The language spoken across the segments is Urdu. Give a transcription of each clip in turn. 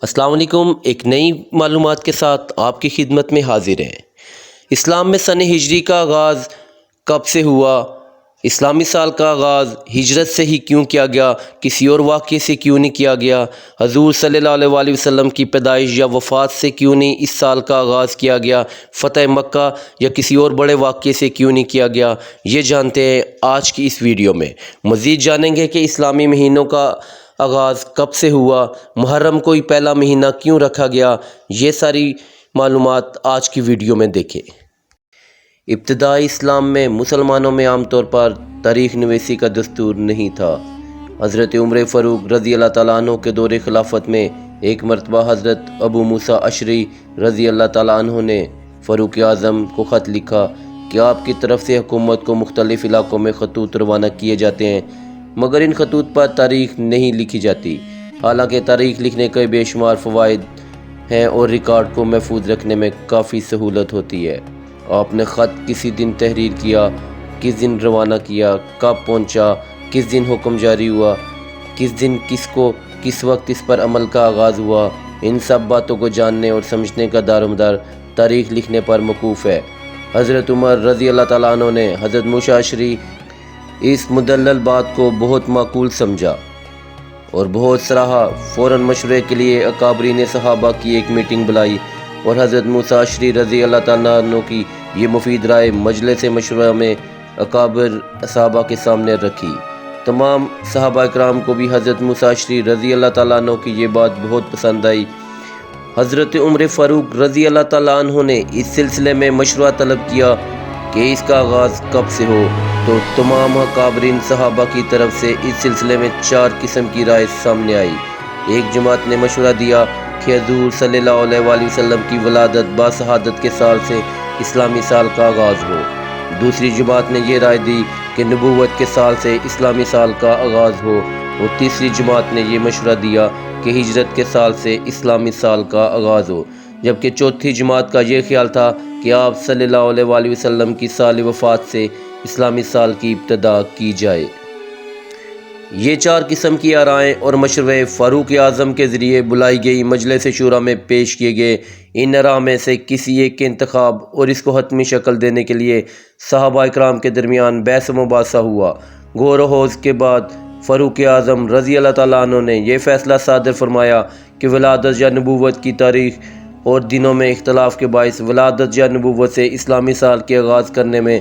السلام علیکم۔ ایک نئی معلومات کے ساتھ آپ کی خدمت میں حاضر ہیں۔ اسلام میں سن ہجری کا آغاز کب سے ہوا؟ اسلامی سال کا آغاز ہجرت سے ہی کیوں کیا گیا؟ کسی اور واقعے سے کیوں نہیں کیا گیا؟ حضور صلی اللہ علیہ وسلم کی پیدائش یا وفات سے کیوں نہیں اس سال کا آغاز کیا گیا؟ فتح مکہ یا کسی اور بڑے واقعے سے کیوں نہیں کیا گیا؟ یہ جانتے ہیں آج کی اس ویڈیو میں۔ مزید جانیں گے کہ اسلامی مہینوں کا آغاز کب سے ہوا، محرم کو ہی پہلا مہینہ کیوں رکھا گیا۔ یہ ساری معلومات آج کی ویڈیو میں دیکھیں۔ ابتدائی اسلام میں مسلمانوں میں عام طور پر تاریخ نویسی کا دستور نہیں تھا۔ حضرت عمر فاروق رضی اللہ تعالیٰ عنہ کے دور خلافت میں ایک مرتبہ حضرت ابو موسیٰ اشعری رضی اللہ تعالیٰ عنہ نے فاروق اعظم کو خط لکھا کہ آپ کی طرف سے حکومت کو مختلف علاقوں میں خطوط روانہ کیے جاتے ہیں، مگر ان خطوط پر تاریخ نہیں لکھی جاتی۔ حالانکہ تاریخ لکھنے کے بے شمار فوائد ہیں اور ریکارڈ کو محفوظ رکھنے میں کافی سہولت ہوتی ہے۔ آپ نے خط کسی دن تحریر کیا، کس دن روانہ کیا، کب پہنچا، کس دن حکم جاری ہوا، کس دن کس کو کس وقت اس پر عمل کا آغاز ہوا، ان سب باتوں کو جاننے اور سمجھنے کا دار و مدار تاریخ لکھنے پر موقوف ہے۔ حضرت عمر رضی اللہ تعالیٰ عنہ نے حضرت موسیٰ اشعری اس مدلل بات کو بہت معقول سمجھا اور بہت سراہا۔ فوراً مشورے کے لیے اکابرین صحابہ کی ایک میٹنگ بلائی اور حضرت موسیٰ اشعری رضی اللہ تعالیٰ عنہ کی یہ مفید رائے مجلس مشورہ میں اکابر صحابہ کے سامنے رکھی۔ تمام صحابہ اکرام کو بھی حضرت موسیٰ اشعری رضی اللہ تعالیٰ عنہ کی یہ بات بہت پسند آئی۔ حضرت عمر فاروق رضی اللہ تعالیٰ عنہ نے اس سلسلے میں مشورہ طلب کیا کہ اس کا آغاز کب سے ہو، تو تمام اکابرین صحابہ کی طرف سے اس سلسلے میں 4 قسم کی رائے سامنے آئی۔ ایک جماعت نے مشورہ دیا کہ حضور صلی اللہ علیہ وسلم کی ولادت باشہادت کے سال سے اسلامی سال کا آغاز ہو۔ دوسری جماعت نے یہ رائے دی کہ نبوت کے سال سے اسلامی سال کا آغاز ہو، اور تیسری جماعت نے یہ مشورہ دیا کہ ہجرت کے سال سے اسلامی سال کا آغاز ہو، جبکہ چوتھی جماعت کا یہ خیال تھا کہ آپ صلی اللہ علیہ وسلم کی سال وفات سے اسلامی سال کی ابتدا کی جائے۔ یہ 4 قسم کی آرائیں اور مشورے فاروق اعظم کے ذریعے بلائی گئی مجلس شورا میں پیش کیے گئے۔ ان آراء میں سے کسی ایک کے انتخاب اور اس کو حتمی شکل دینے کے لیے صحابہ اکرام کے درمیان بحث و مباحثہ ہوا۔ غور و خوض کے بعد فاروق اعظم رضی اللہ تعالیٰ عنہ نے یہ فیصلہ صادر فرمایا کہ ولادت یا نبوت کی تاریخ اور دنوں میں اختلاف کے باعث ولادت یا نبوت سے اسلامی سال کے آغاز کرنے میں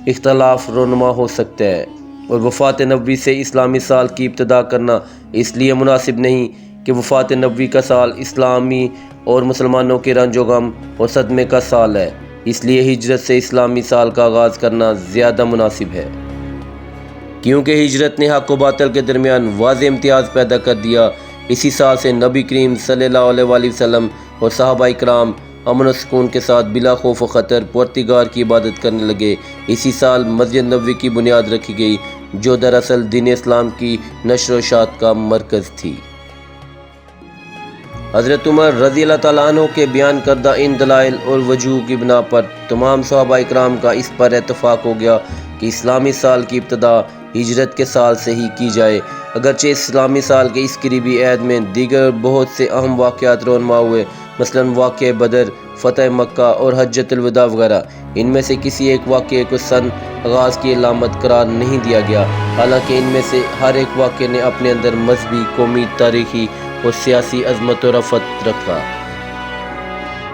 اختلاف رونما ہو سکتا ہے، اور وفات نبوی سے اسلامی سال کی ابتدا کرنا اس لیے مناسب نہیں کہ وفات نبوی کا سال اسلامی اور مسلمانوں کے رنج و غم اور صدمے کا سال ہے، اس لیے ہجرت سے اسلامی سال کا آغاز کرنا زیادہ مناسب ہے۔ کیونکہ ہجرت نے حق و باطل کے درمیان واضح امتیاز پیدا کر دیا۔ اسی سال سے نبی کریم صلی اللہ علیہ وسلم اور صحابہ اکرام امن و سکون کے ساتھ بلا خوف و خطر پروردگار کی عبادت کرنے لگے۔ اسی سال مسجد نبوی کی بنیاد رکھی گئی، جو دراصل دین اسلام کی نشر و اشاعت کا مرکز تھی۔ حضرت عمر رضی اللہ تعالیٰ عنہ کے بیان کردہ ان دلائل اور وجوہ کی بنا پر تمام صحابہ اکرام کا اس پر اتفاق ہو گیا کہ اسلامی سال کی ابتدا ہجرت کے سال سے ہی کی جائے۔ اگرچہ اسلامی سال کے اس قریبی عہد میں دیگر بہت سے اہم واقعات رونما ہوئے، مثلاً واقعہ بدر، فتح مکہ اور حجۃ الوداع وغیرہ، ان میں سے کسی ایک واقعے کو سن آغاز کی علامت قرار نہیں دیا گیا، حالانکہ ان میں سے ہر ایک واقعے نے اپنے اندر مذہبی، قومی، تاریخی اور سیاسی عظمت و رفعت رکھا،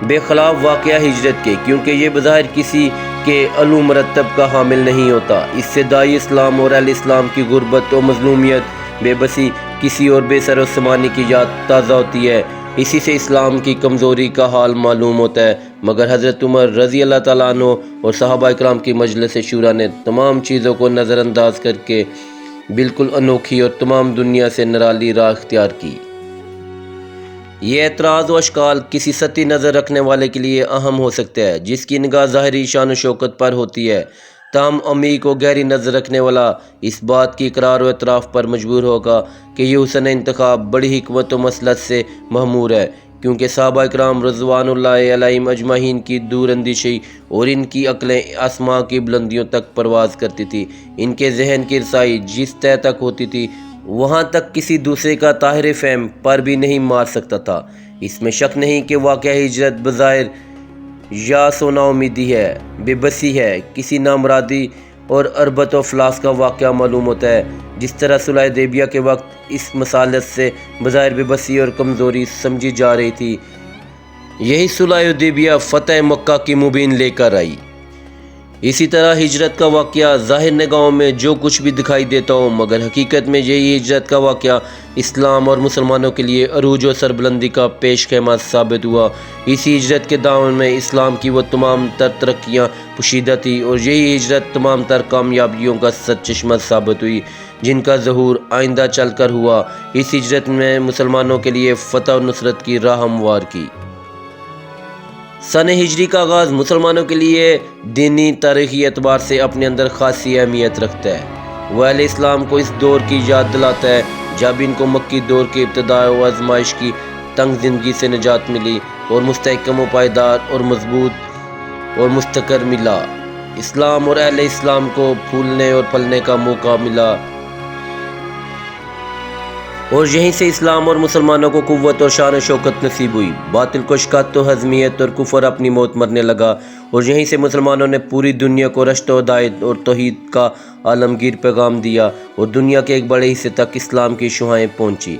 بخلاف واقعہ ہجرت کے، کیونکہ یہ بظاہر کسی کے علو مرتب کا حامل نہیں ہوتا۔ اس سے داعی اسلام اور اہل اسلام کی غربت و مظلومیت، بے بسی، کسی اور بے سر و سامانی کی یاد تازہ ہوتی ہے۔ اسی سے اسلام کی کمزوری کا حال معلوم ہوتا ہے۔ مگر حضرت عمر رضی اللہ تعالیٰ عنہ اور صحابہ اکرام کی مجلس شورا نے تمام چیزوں کو نظر انداز کر کے بالکل انوکھی اور تمام دنیا سے نرالی راہ اختیار کی۔ یہ اعتراض و اشکال کسی سطحی نظر رکھنے والے کے لیے اہم ہو سکتا ہے، جس کی نگاہ ظاہری شان و شوکت پر ہوتی ہے، تاہم عمیق و گہری نظر رکھنے والا اس بات کی اقرار و اعتراف پر مجبور ہوگا کہ یہ حسن انتخاب بڑی حکمت و مصلحت سے معمور ہے، کیونکہ صحابہ اکرام رضوان اللہ علیہم اجمعین کی دور اندیشی اور ان کی عقلیں آسماں کی بلندیوں تک پرواز کرتی تھی۔ ان کے ذہن کی رسائی جس طے تک ہوتی تھی، وہاں تک کسی دوسرے کا طاہر فہم پر بھی نہیں مار سکتا تھا۔ اس میں شک نہیں کہ واقعہ ہجرت بظاہر یا سونا امیدی ہے، بے بسی ہے، کسی نامرادی اور اربت و افلاس کا واقعہ معلوم ہوتا ہے۔ جس طرح صلح حدیبیہ کے وقت اس مسالت سے بظاہر بے بسی اور کمزوری سمجھی جا رہی تھی، یہی صلح حدیبیہ فتح مکہ کی مبین لے کر آئی۔ اسی طرح ہجرت کا واقعہ ظاہر نگاہوں میں جو کچھ بھی دکھائی دیتا ہو، مگر حقیقت میں یہی ہجرت کا واقعہ اسلام اور مسلمانوں کے لیے عروج و سربلندی کا پیش خیمہ ثابت ہوا۔ اسی ہجرت کے دامن میں اسلام کی وہ تمام تر ترقیاں پوشیدہ تھیں اور یہی ہجرت تمام تر کامیابیوں کا سرچشمہ ثابت ہوئی جن کا ظہور آئندہ چل کر ہوا۔ اس ہجرت میں مسلمانوں کے لیے فتح و نصرت کی راہ ہموار کی۔ سن ہجری کا آغاز مسلمانوں کے لیے دینی تاریخی اعتبار سے اپنے اندر خاصی اہمیت رکھتا ہے۔ وہ اہل اسلام کو اس دور کی یاد دلاتا ہے جب ان کو مکی دور کے ابتدا و آزمائش کی تنگ زندگی سے نجات ملی اور مستحکم و پائیدار اور مضبوط اور مستقر ملا۔ اسلام اور اہل اسلام کو پھولنے اور پھلنے کا موقع ملا اور یہیں سے اسلام اور مسلمانوں کو قوت اور شان و شوکت نصیب ہوئی۔ باطل کو شکست و ہزیمت اور کفر اپنی موت مرنے لگا اور یہیں سے مسلمانوں نے پوری دنیا کو رشد و ہدایت اور توحید کا عالمگیر پیغام دیا اور دنیا کے ایک بڑے حصے تک اسلام کی شعاعیں پہنچی۔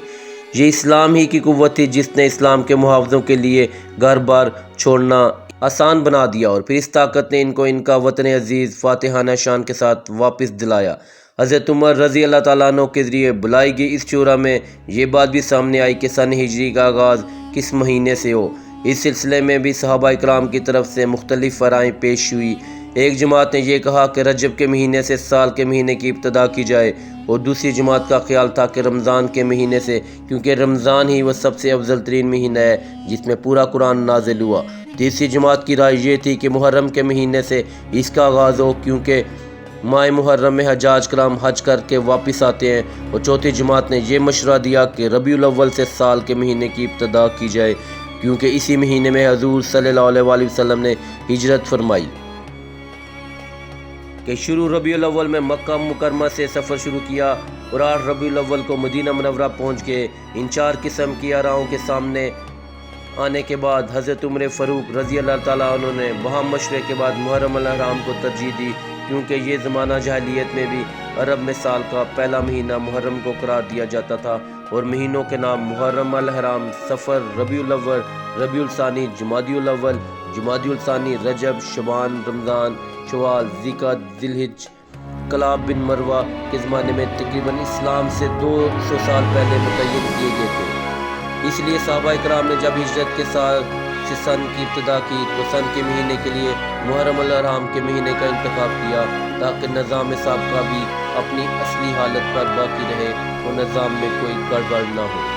یہ اسلام ہی کی قوت تھی جس نے اسلام کے محافظوں کے لیے گھر بار چھوڑنا آسان بنا دیا اور پھر اس طاقت نے ان کو ان کا وطن عزیز فاتحانہ شان کے ساتھ واپس دلایا۔ حضرت عمر رضی اللہ تعالیٰ عنہ کے ذریعے بلائی گئی اس شورا میں یہ بات بھی سامنے آئی کہ سن ہجری کا آغاز کس مہینے سے ہو۔ اس سلسلے میں بھی صحابہ اکرام کی طرف سے مختلف رائیں پیش ہوئی۔ ایک جماعت نے یہ کہا کہ رجب کے مہینے سے سال کے مہینے کی ابتدا کی جائے اور دوسری جماعت کا خیال تھا کہ رمضان کے مہینے سے، کیونکہ رمضان ہی وہ سب سے افضل ترین مہینہ ہے جس میں پورا قرآن نازل ہوا۔ تیسری جماعت کی رائے یہ تھی کہ محرم کے مہینے سے اس کا آغاز ہو، کیونکہ ماہ محرم میں حجاج کرام حج کر کے واپس آتے ہیں، اور چوتھی جماعت نے یہ مشورہ دیا کہ ربیع الاول سے سال کے مہینے کی ابتدا کی جائے، کیونکہ اسی مہینے میں حضور صلی اللہ علیہ وآلہ وسلم نے ہجرت فرمائی۔ کہ شروع ربیع الاول میں مکہ مکرمہ سے سفر شروع کیا اور 8 ربیع الاول کو مدینہ منورہ پہنچ گئے۔ ان 4 قسم کی آراؤں کے سامنے آنے کے بعد حضرت عمر فاروق رضی اللہ تعالیٰ عنہ نے وہاں مشورے کے بعد محرم الحرام کو ترجیح دی، کیونکہ یہ زمانہ جاہلیت میں بھی عرب میں سال کا پہلا مہینہ محرم کو قرار دیا جاتا تھا اور مہینوں کے نام محرم الحرام، صفر، ربیع الاول، ربیع الثانی، جمادی الاول، جمادی الثانی، رجب، شعبان، رمضان، شوال، ذی الحجہ، کلاب بن مروہ کے زمانے میں تقریباً اسلام سے 200 سال پہلے متعین کیے گئے تھے۔ اس لیے صحابہ اکرام نے جب ہجرت کے سال سے سن کی ابتدا کی تو سن کے مہینے کے لیے محرم الحرام کے مہینے کا انتخاب کیا، تاکہ نظام سابقہ بھی اپنی اصلی حالت پر باقی رہے اور نظام میں کوئی گڑبڑ نہ ہو۔